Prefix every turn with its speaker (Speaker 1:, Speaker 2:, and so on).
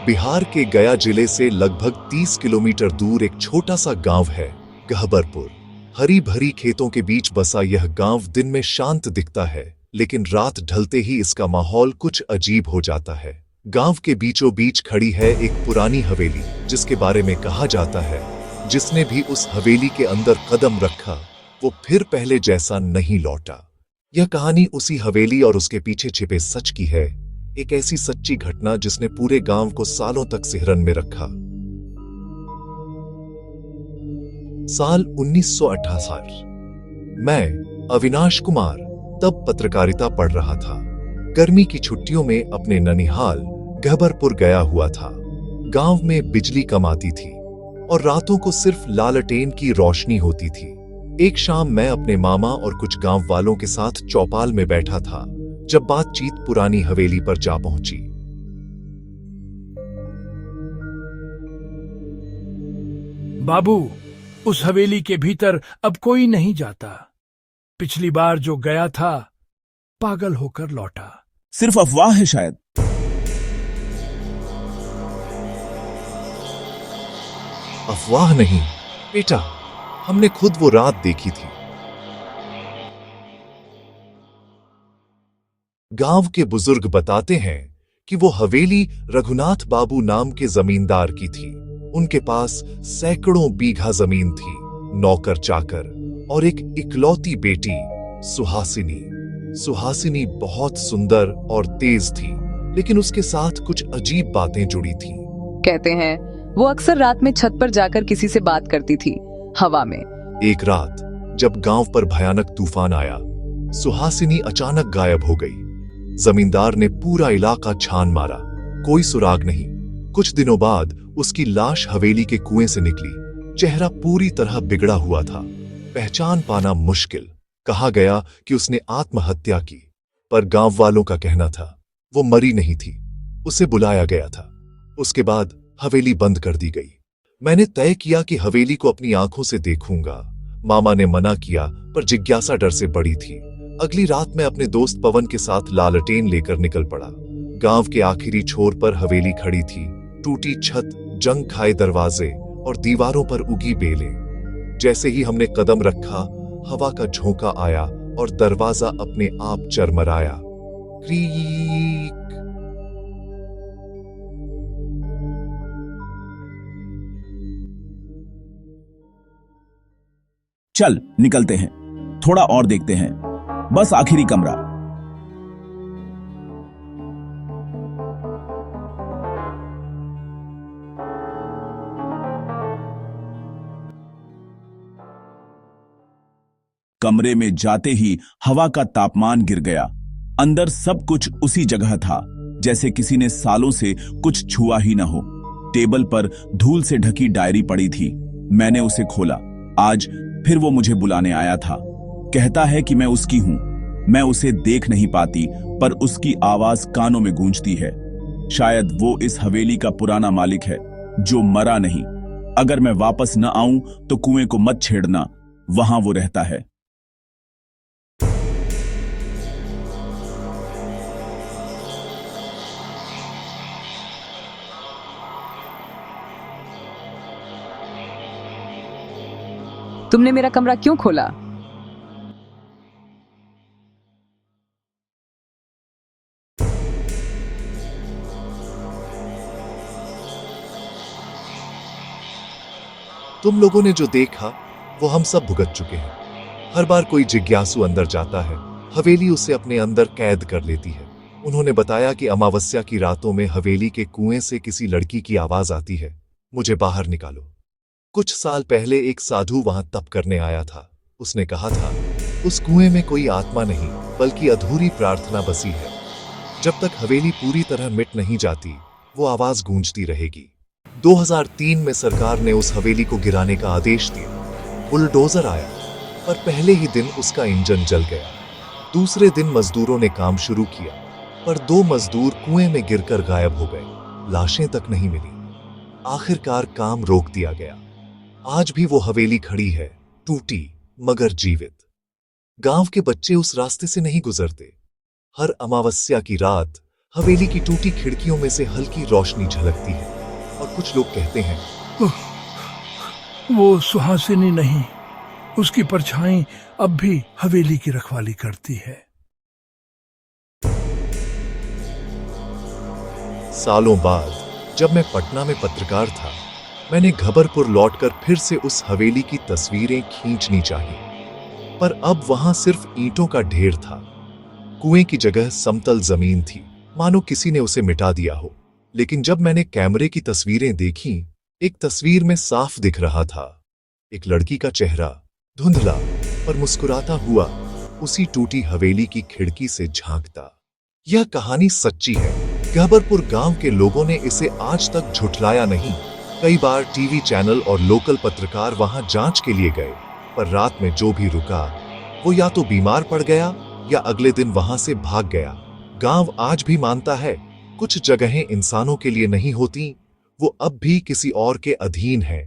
Speaker 1: बिहार के गया जिले से लगभग 30 किलोमीटर दूर एक छोटा सा गांव है गहबरपुर। हरी भरी खेतों के बीच बसा यह गांव दिन में शांत दिखता है, लेकिन रात ढलते ही इसका माहौल कुछ अजीब हो जाता है। गांव के बीचों बीच खड़ी है एक पुरानी हवेली, जिसके बारे में कहा जाता है जिसने भी उस हवेली के अंदर कदम रखा वो फिर पहले जैसा नहीं लौटा। यह कहानी उसी हवेली और उसके पीछे छिपे सच की है, एक ऐसी सच्ची घटना जिसने पूरे गांव को सालों तक सिहरन में रखा। साल 1968। मैं अविनाश कुमार तब पत्रकारिता पढ़ रहा था। गर्मी की छुट्टियों में अपने ननिहाल गहबरपुर गया हुआ था। गांव में बिजली कम आती थी और रातों को सिर्फ लालटेन की रोशनी होती थी। एक शाम मैं अपने मामा और कुछ गांव वालों के साथ चौपाल में बैठा था जब बातचीत पुरानी हवेली पर जा पहुंची।
Speaker 2: बाबू, उस हवेली के भीतर अब कोई नहीं जाता। पिछली बार जो गया था पागल होकर लौटा।
Speaker 3: सिर्फ अफवाह है शायद।
Speaker 1: अफवाह नहीं बेटा, हमने खुद वो रात देखी थी। गांव के बुजुर्ग बताते हैं कि वो हवेली रघुनाथ बाबू नाम के जमींदार की थी। उनके पास सैकड़ों बीघा जमीन थी, नौकर चाकर और एक इकलौती बेटी सुहासिनी। सुहासिनी बहुत सुंदर और तेज थी, लेकिन उसके साथ कुछ अजीब बातें जुड़ी थीं।
Speaker 4: कहते हैं वो अक्सर रात में छत पर जाकर किसी से बात करती थी, हवा में।
Speaker 1: एक रात जब गांव पर भयानक तूफान आया, सुहासिनी अचानक गायब हो गई। जमींदार ने पूरा इलाका छान मारा, कोई सुराग नहीं। कुछ दिनों बाद उसकी लाश हवेली के कुएं से निकली। चेहरा पूरी तरह बिगड़ा हुआ था, पहचान पाना मुश्किल। कहा गया कि उसने आत्महत्या की, पर गांव वालों का कहना था वो मरी नहीं थी, उसे बुलाया गया था। उसके बाद हवेली बंद कर दी गई। मैंने तय किया कि हवेली को अपनी आंखों से देखूंगा। मामा ने मना किया, पर जिज्ञासा डर से बड़ी थी। अगली रात मैं अपने दोस्त पवन के साथ लालटेन लेकर निकल पड़ा। गांव के आखिरी छोर पर हवेली खड़ी थी, टूटी छत, जंग खाए दरवाजे और दीवारों पर उगी बेलें। जैसे ही हमने कदम रखा, हवा का झोंका आया और दरवाजा अपने आप चरमराया। क्रीक।
Speaker 3: चल निकलते हैं, थोड़ा और देखते हैं, बस आखिरी कमरा। कमरे में जाते ही हवा का तापमान गिर गया। अंदर सब कुछ उसी जगह था, जैसे किसी ने सालों से कुछ छुआ ही न हो। टेबल पर धूल से ढकी डायरी पड़ी थी। मैंने उसे खोला। आज फिर वो मुझे बुलाने आया था। कहता है कि मैं उसकी हूं। मैं उसे देख नहीं पाती, पर उसकी आवाज कानों में गूंजती है। शायद वो इस हवेली का पुराना मालिक है, जो मरा नहीं। अगर मैं वापस न आऊं तो कुएं को मत छेड़ना, वहां वो रहता है।
Speaker 4: तुमने मेरा कमरा क्यों खोला?
Speaker 1: तुम लोगों ने जो देखा वो हम सब भुगत चुके हैं। हर बार कोई जिज्ञासु अंदर जाता है, हवेली उसे अपने अंदर कैद कर लेती है। उन्होंने बताया कि अमावस्या की रातों में हवेली के कुएं से किसी लड़की की आवाज आती है, मुझे बाहर निकालो। कुछ साल पहले एक साधु वहां तप करने आया था। उसने कहा था उस कुएं में कोई आत्मा नहीं, बल्कि अधूरी प्रार्थना बसी है। जब तक हवेली पूरी तरह मिट नहीं जाती, वो आवाज गूंजती रहेगी। 2003 में सरकार ने उस हवेली को गिराने का आदेश दिया। बुलडोजर आया, पर पहले ही दिन उसका इंजन जल गया। दूसरे दिन मजदूरों ने काम शुरू किया, पर 2 मजदूर कुएं में गिरकर गायब हो गए। लाशें तक नहीं मिली। आखिरकार काम रोक दिया गया। आज भी वो हवेली खड़ी है, टूटी मगर जीवित। गांव के बच्चे उस रास्ते से नहीं गुजरते। हर अमावस्या की रात हवेली की टूटी खिड़कियों में से हल्की रोशनी झलकती है और कुछ लोग कहते हैं,
Speaker 2: वो सुहासिनी नहीं, उसकी परछाई अब भी हवेली की रखवाली करती है।
Speaker 1: सालों बाद जब मैं पटना में पत्रकार था, मैंने घबरपुर लौटकर फिर से उस हवेली की तस्वीरें खींचनी चाहिए, पर अब वहां सिर्फ ईंटों का ढेर था। कुएं की जगह समतल जमीन थी, मानो किसी ने उसे मिटा दिया हो। लेकिन जब मैंने कैमरे की तस्वीरें देखी, एक तस्वीर में साफ दिख रहा था एक लड़की का चेहरा, धुंधला पर मुस्कुराता हुआ, उसी टूटी हवेली की खिड़की से झांकता। यह कहानी सच्ची है। घबरपुर गांव के लोगों ने इसे आज तक झुठलाया नहीं। कई बार टीवी चैनल और लोकल पत्रकार वहां जांच के लिए गए, पर रात में जो भी रुका वो या तो बीमार पड़ गया या अगले दिन वहां से भाग गया। गांव आज भी मानता है कुछ जगहें इंसानों के लिए नहीं होती, वो अब भी किसी और के अधीन है।